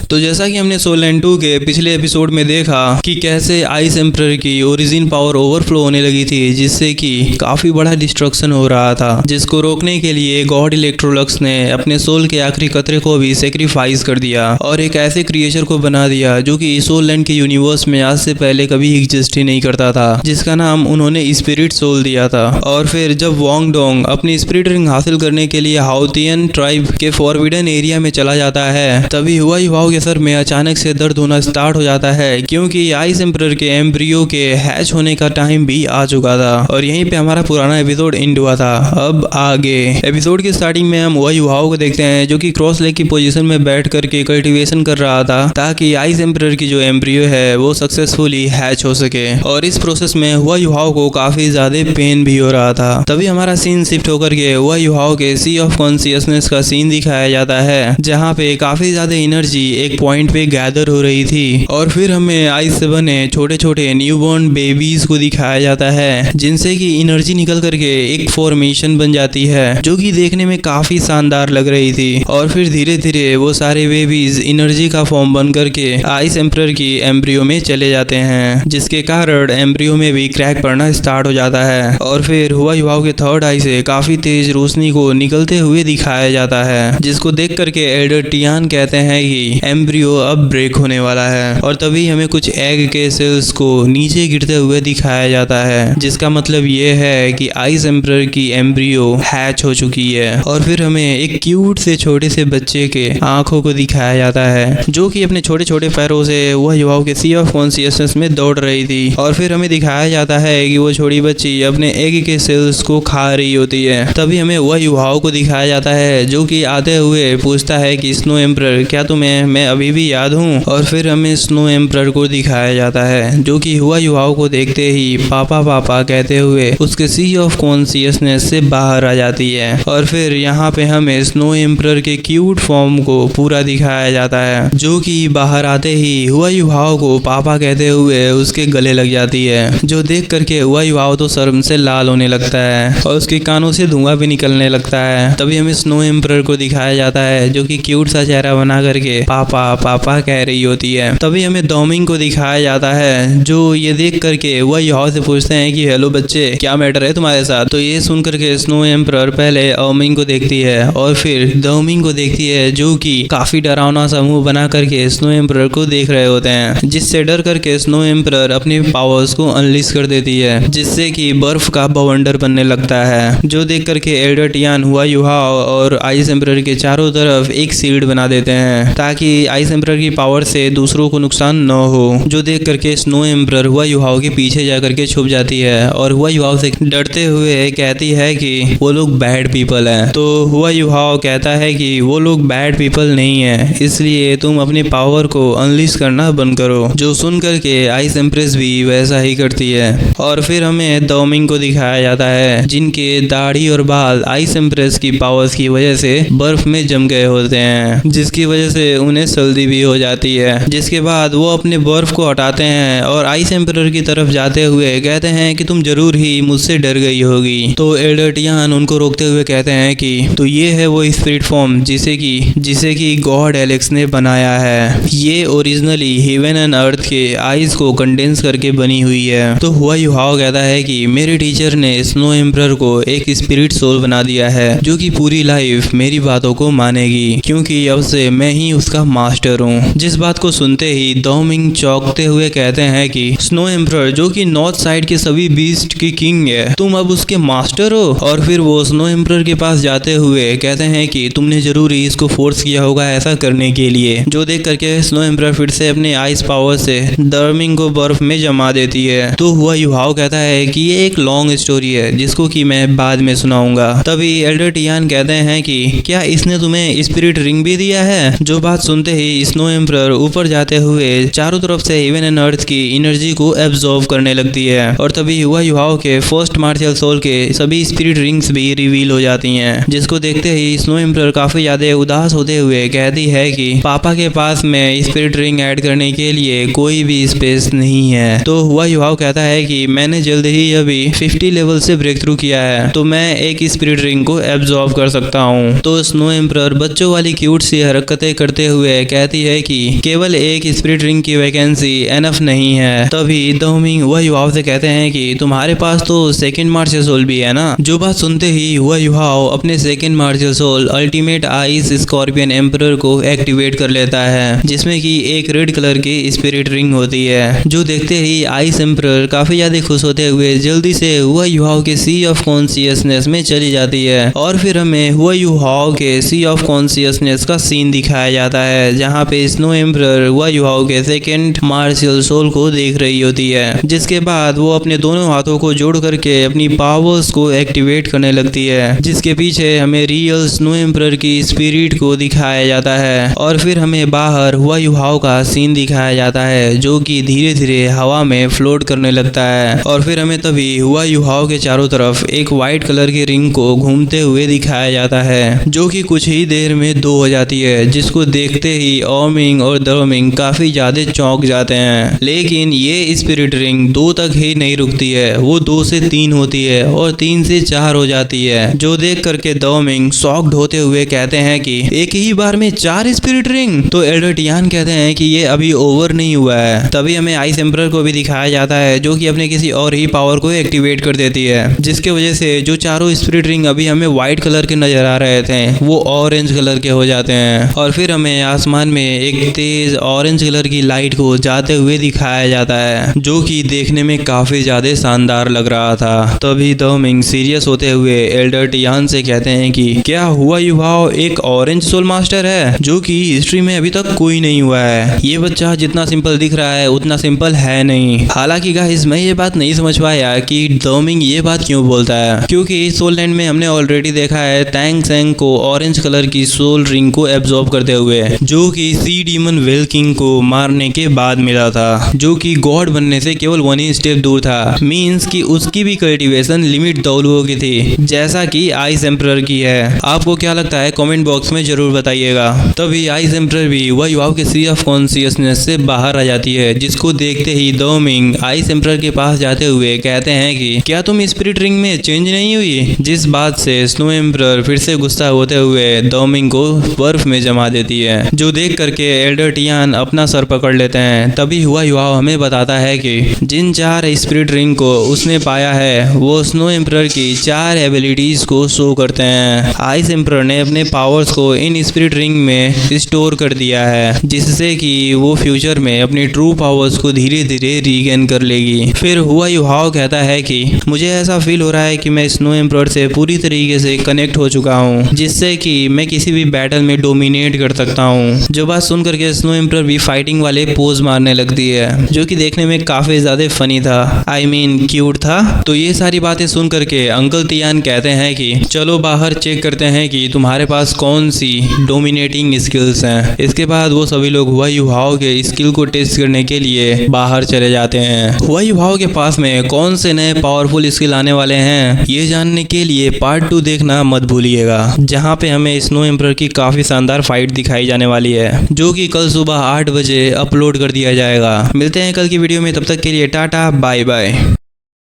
तो जैसा कि हमने सोल लैंड 2 के पिछले एपिसोड में देखा कि कैसे आइस एम्परर की ओरिजिन पावर ओवरफ्लो होने लगी थी, जिससे कि काफी बड़ा डिस्ट्रक्शन हो रहा था, जिसको रोकने के लिए गॉड इलेक्ट्रोलक्स ने अपने सोल के आखिरी कतरे को भी सेक्रीफाइस कर दिया और एक ऐसे क्रिएचर को बना दिया जो कि सोल लैंड के यूनिवर्स में आज से पहले कभी एग्जिस्ट ही नहीं करता था, जिसका नाम उन्होंने स्पिरिट सोल दिया था। और फिर जब वोंग डोंग अपनी स्पिरिट रिंग हासिल करने के लिए हाउतियन ट्राइब के फॉरबिडन एरिया में चला जाता है, तभी हुआ युवाओं के सर में अचानक से दर्द होना स्टार्ट हो जाता है, क्योंकि आइस एम्परर के एम्ब्रियो के हैच होने का टाइम भी आ चुका था। और यहीं पे हमारा पुराना एपिसोड एंड हुआ था। अब आगे एपिसोड की स्टार्टिंग में हम हुआ युवाओं को देखते हैं जो कि क्रॉस लेग की पोजीशन में बैठ करके कल्टीवेशन कर रहा था, ताकि आइस एम्परर की जो एम्ब्रियो है वो सक्सेसफुली हैच हो सके। और इस प्रोसेस में हुआ युवाओं को काफी ज्यादा पेन भी हो रहा था। तभी हमारा सीन शिफ्ट होकर के हुआ युवाओं के सी ऑफ कॉन्शियसनेस का सीन दिखाया जाता है, जहाँ पे काफी ज्यादा एनर्जी एक पॉइंट पे गैदर हो रही थी। और फिर हमें आइस से बने छोटे छोटे न्यूबॉर्न बेबीज को दिखाया जाता है, जिनसे कि एनर्जी निकल करके एक फॉर्मेशन बन जाती है, जो कि देखने में काफी शानदार लग रही थी। और फिर धीरे धीरे वो सारे बेबीज एनर्जी का फॉर्म बन करके आइस एम्परर की एम्ब्रियो में चले जाते हैं, जिसके कारण एम्ब्रियो में भी क्रैक पड़ना स्टार्ट हो जाता है। और फिर हुआ युवाओं के थर्ड आई से काफी तेज रोशनी को निकलते हुए दिखाया जाता है, जिसको देख करके एल्डर टियान कहते हैं कि एम्ब्रियो अब ब्रेक होने वाला है। और तभी हमें कुछ एग के सेल्स को नीचे गिरते हुए दिखाया जाता है, जिसका मतलब ये है कि आइस एम्परर की एम्ब्रियो हैच हो चुकी है। और फिर हमें एक क्यूट से छोटे से बच्चे के आंखों को दिखाया जाता है, जो कि अपने छोटे छोटे पैरों से वह युवाओं के सी ऑफ कॉन्शियसनेस में दौड़ रही थी। और फिर हमें दिखाया जाता है कि वो छोटी बच्ची अपने एग के सेल्स को खा रही होती है। तभी हमें वह युवाओं को दिखाया जाता है जो कि आते हुए पूछता है कि स्नो एम्परर, क्या तुम्हें मैं अभी भी याद हूँ? और फिर हमें स्नो एम्परर को दिखाया जाता है, जो कि हुआ युवाओं को देखते ही पापा पापा कहते हुए उसके सी ऑफ कॉन्शियसनेस से बाहर आ जाती है। और फिर यहाँ पे हमें स्नो एम्परर के क्यूट फॉर्म को पूरा दिखाया जाता है, जो कि बाहर आते ही हुआ युवाओं को पापा कहते हुए उसके गले लग जाती है, जो देख करके हुआ युवाओं तो शर्म से लाल होने लगता है और उसके कानों से धुआं भी निकलने लगता है। तभी हमें स्नो एम्परर को दिखाया जाता है, जो कि क्यूट सा चेहरा बना करके पापा पापा कह रही होती है। तभी हमें डोमिंग को दिखाया जाता है, जो ये देख करके वह युवाओं से पूछते हैं कि हेलो बच्चे, क्या मैटर है तुम्हारे साथ? तो ये सुन करके स्नो एम्परर पहले ओमिंग को देखती है और फिर डोमिंग को देखती है, जो कि काफी डरावना सा मुंह बना करके स्नो एम्परर को देख रहे होते हैं, जिससे डर करके स्नो एम्परर अपनी पावर्स को अनलीश कर देती है, जिससे कि बर्फ का बवंडर बनने लगता है, जो देख करके एल्डर टियान हुआ युवाओं और आइस एम्परर के चारों तरफ एक शील्ड बना देते हैं, ताकि आइस एम्परर की पावर से दूसरों को नुकसान न हो। जो देख करके स्नो एम्परर हुआ युवाओं के पीछे जा करके छुप जाती है और हुआ युवाओं से डरते हुए कहती है कि वो लोग बैड पीपल हैं। तो हुआ युवाओं कहता है कि वो लोग बैड पीपल नहीं है, इसलिए तुम अपनी पावर को अनलीश करना बंद करो। जो सुन करके आइस एम्प्रेस भी वैसा ही करती है। और फिर हमें डोमिंग को दिखाया जाता है, जिनके दाढ़ी और बाल आइस एम्प्रेस की पावर्स की वजह से बर्फ में जम गए होते हैं, जिसकी वजह से उन्हें सर्दी भी हो जाती है। जिसके बाद वो अपने बर्फ को हटाते हैं और आइस एम्परर की तरफ जाते हुए कहते हैं कि तुम जरूर ही मुझसे डर गई होगी। तो एल्डर टियान उनको रोकते हुए कहते हैं कि तो ये है वो स्पिरिट फॉर्म जिसे कि गॉड एलेक्स ने बनाया है। ये ओरिजिनली हेवन एंड अर्थ के आइस को कंडेंस करके बनी हुई है। तो हुआ युवाओं कहता है कि मेरे टीचर ने स्नो एम्परर को एक स्पिरिट सोल बना दिया है, जो कि पूरी लाइफ मेरी बातों को मानेगी, क्योंकि अब से मैं ही उसका मास्टर हूँ। जिस बात को सुनते ही डोमिंग चौंकते हुए कहते हैं कि स्नो एम्परर, जो कि नॉर्थ साइड के सभी बीस्ट की किंग है, तुम अब उसके मास्टर हो? और फिर वो स्नो एम्परर के पास जाते हुए कहते हैं कि तुमने जरूर ही इसको फोर्स किया होगा ऐसा करने के लिए। जो देख करके स्नो एम्परर फिर से अपने आइस पावर से डोमिंग को बर्फ में जमा देती है। तो हुआ युवाओं कहता है कि ये एक लॉन्ग स्टोरी है, जिसको कि मैं बाद में सुनाऊंगा। तभी एल्डर टियान कहते हैं कि क्या इसने तुम्हें स्पिरिट रिंग भी दिया है? जो बात सुनते ही स्नो एम्परर ऊपर जाते हुए चारों तरफ से हेवन एंड अर्थ की एनर्जी को एब्जॉर्ब करने लगती है। और तभी हुआ युवाओं के फर्स्ट मार्शियल सोल के सभी स्पिरिट रिंग्स भी रिवील हो जाती हैं, जिसको देखते ही स्नो एम्परर काफी ज्यादा उदास होते हुए कहती है कि पापा के पास में स्पिरिट रिंग ऐड करने के लिए कोई भी स्पेस नहीं है। तो हुआ युवाओं कहता है कि मैंने जल्द ही अभी 50 लेवल से ब्रेक थ्रू किया है, तो मैं एक स्पिरिट रिंग को एब्जॉर्ब कर सकता हूँ। तो स्नो एम्परर बच्चों वाली क्यूट सी हरकतें करते हुए हुए कहती है कि केवल एक स्पिरिट रिंग की वैकेंसी एनफ नहीं है। तभी दोमिंग हुआ युहाओ से कहते हैं कि तुम्हारे पास तो सेकंड मार्शियल सोल भी है ना। जो बात सुनते ही हुआ युहाओ अपने second martial soul ultimate ice scorpion emperor को एक्टिवेट कर लेता है, जिसमें कि एक रेड कलर की स्पिरिट रिंग होती है। जो देखते ही आइस एम्परर काफी ज्यादा खुश होते हुए जल्दी से हुआ युहाओ के सी ऑफ कॉन्शियसनेस में चली जाती है और फिर हमें हुआ युहाओ के सी ऑफ कॉन्शियसनेस का सीन दिखाया जाता है, जहाँ पे स्नो एम्परर हुआ युहाओ के सेकंड मार्शियल सोल को देख रही होती है। जिसके बाद वो अपने दोनों हाथों को जोड़ करके अपनी पावर्स को एक्टिवेट करने लगती है, जिसके पीछे हमें रियल स्नो एम्परर की स्पिरिट को दिखाया जाता है। और फिर हमें बाहर हुआ युहाओ का सीन दिखाया जाता है, जो कि धीरे धीरे हवा में फ्लोट करने लगता है। और फिर हमें तभी हुआ युहाओ के चारों तरफ एक व्हाइट कलर की रिंग को घूमते हुए दिखाया जाता है, जो कि कुछ ही देर में 2 हो जाती है, जिसको देखते ही ओमिंग और दोमिंग काफी ज्यादा चौंक जाते हैं। लेकिन ये स्पिरिट रिंग 2 तक ही नहीं रुकती है, वो 2 से 3 होती है और 3 से 4 हो जाती है। जो देख करके दोमिंग शॉक्ड होते हुए कहते हैं कि एक ही बार में 4 स्पिरिट रिंग। तो एल्डर टियान कहते हैं कि ये अभी ओवर नहीं हुआ है। तभी हमें आइस एम्परर को भी दिखाया जाता है, जो कि अपने किसी और ही पावर को एक्टिवेट कर देती है, जिसके वजह से जो चारों स्पिरिट रिंग अभी हमें व्हाइट कलर के नजर आ रहे थे वो ऑरेंज कलर के हो जाते हैं। और फिर हमें आसमान में एक तेज ऑरेंज कलर की लाइट को जाते हुए दिखाया जाता है, जो कि देखने में काफी ज्यादा शानदार लग रहा था। तभी दोमिंग सीरियस होते हुए एल्डर टियान से कहते हैं कि क्या हुआ युहाओ एक ऑरेंज सोल मास्टर है, जो कि हिस्ट्री में अभी तक कोई नहीं हुआ है। ये बच्चा जितना सिंपल दिख रहा है उतना सिंपल है नहीं। हालांकि गाइस मैं ये बात नहीं समझ पाया कि दोमिंग ये बात क्यों बोलता है, क्योंकि सोल लैंड में हमने ऑलरेडी देखा है टैंग सेंग को ऑरेंज कलर की सोल रिंग को एब्जॉर्ब करते हुए, जो कि सी डीमन वेल किंग को मारने के बाद मिला था, जो कि गॉड बनने से केवल 1 ही स्टेप दूर था। मींस कि उसकी भी कल्टीवेशन लिमिट दौलुओं की थी, जैसा कि आइस एम्परर की है। आपको क्या लगता है कमेंट बॉक्स में जरूर बताइएगा। तभी आइस एम्परर भी वह युवाओं के सी ऑफ कॉन्शियसनेस से बाहर आ जाती है, जिसको देखते ही दोमिंग आइस एम्परर के पास जाते हुए कहते हैं कि क्या तुम स्पिरिट रिंग में चेंज नहीं हुई। जिस बात से स्नो एम्परर फिर से गुस्सा होते हुए दोमिंग को बर्फ में जमा देती है, जो देख करके एल्डर टियान अपना सर पकड़ लेते हैं। तभी हुआ युवाओ हमें बताता है कि जिन 4 स्पिरिट रिंग को उसने पाया है वो स्नो एम्परर की 4 एबिलिटीज को शो करते हैं। आइस एम्परर ने अपने पावर्स को इन स्पिरिट रिंग में स्टोर कर दिया है, जिससे कि वो फ्यूचर में अपनी ट्रू पावर्स को धीरे धीरे रीगेन कर लेगी। फिर हुआ युहाओ कहता है कि मुझे ऐसा फील हो रहा है कि मैं स्नो एम्परर से पूरी तरीके से कनेक्ट हो चुका हूँ, जिससे कि मैं किसी भी बैटल में डोमिनेट कर सकता हूँ। जो बात सुन करके स्नो एम्परर भी फाइटिंग वाले पोज मारने लगती है, जो कि देखने में काफी ज्यादा फनी था, आई मीन क्यूट था। तो ये सारी बातें सुन करके अंकल टियान कहते हैं कि चलो बाहर चेक करते हैं कि तुम्हारे पास कौन सी डोमिनेटिंग स्किल्स हैं। इसके बाद वो सभी लोग हुआ युहाओ के स्किल को टेस्ट करने के लिए बाहर चले जाते हैं। हुआ युहाओ के पास में कौन से नए पावरफुल स्किल आने वाले हैं, ये जानने के लिए पार्ट 2 देखना मत भूलिएगा, जहाँ पे हमें स्नो एम्परर की काफी शानदार फाइट दिखाई जाने वाली है, जो कि कल सुबह 8 बजे अपलोड कर दिया जाएगा। मिलते हैं कल की वीडियो में, तब तक के लिए टाटा बाय बाय।